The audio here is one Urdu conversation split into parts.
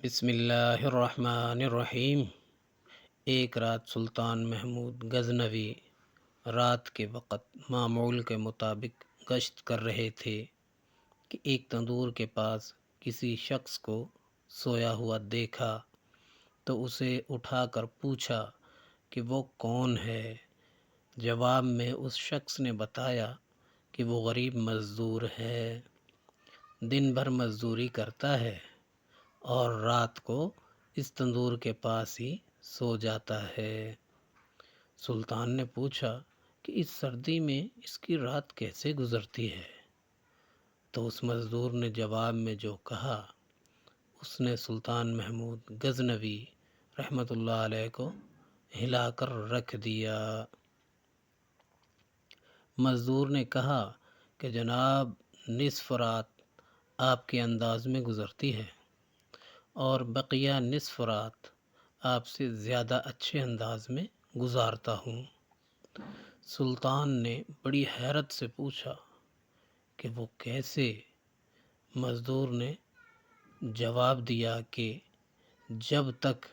بسم اللہ الرحمن الرحیم۔ ایک رات سلطان محمود غزنوی رات کے وقت معمول کے مطابق گشت کر رہے تھے کہ ایک تندور کے پاس کسی شخص کو سویا ہوا دیکھا تو اسے اٹھا کر پوچھا کہ وہ کون ہے۔ جواب میں اس شخص نے بتایا کہ وہ غریب مزدور ہے، دن بھر مزدوری کرتا ہے اور رات کو اس تندور کے پاس ہی سو جاتا ہے۔ سلطان نے پوچھا کہ اس سردی میں اس کی رات کیسے گزرتی ہے؟ تو اس مزدور نے جواب میں جو کہا اس نے سلطان محمود غزنوی رحمۃ اللہ علیہ کو ہلا کر رکھ دیا۔ مزدور نے کہا کہ جناب، نصف رات آپ کے انداز میں گزرتی ہے اور بقیہ نصف رات آپ سے زیادہ اچھے انداز میں گزارتا ہوں۔ سلطان نے بڑی حیرت سے پوچھا کہ وہ کیسے؟ مزدور نے جواب دیا کہ جب تک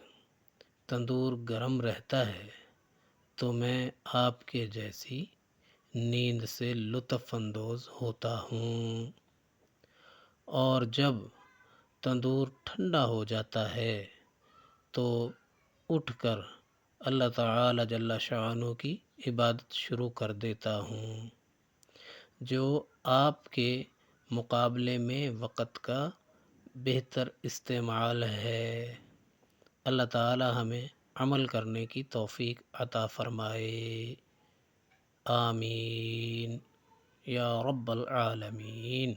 تندور گرم رہتا ہے تو میں آپ کے جیسی نیند سے لطف اندوز ہوتا ہوں، اور جب تندور ٹھنڈا ہو جاتا ہے تو اٹھ کر اللہ تعالی جل شانہ کی عبادت شروع کر دیتا ہوں، جو آپ کے مقابلے میں وقت کا بہتر استعمال ہے۔ اللہ تعالی ہمیں عمل کرنے کی توفیق عطا فرمائے، آمین یا رب العالمین۔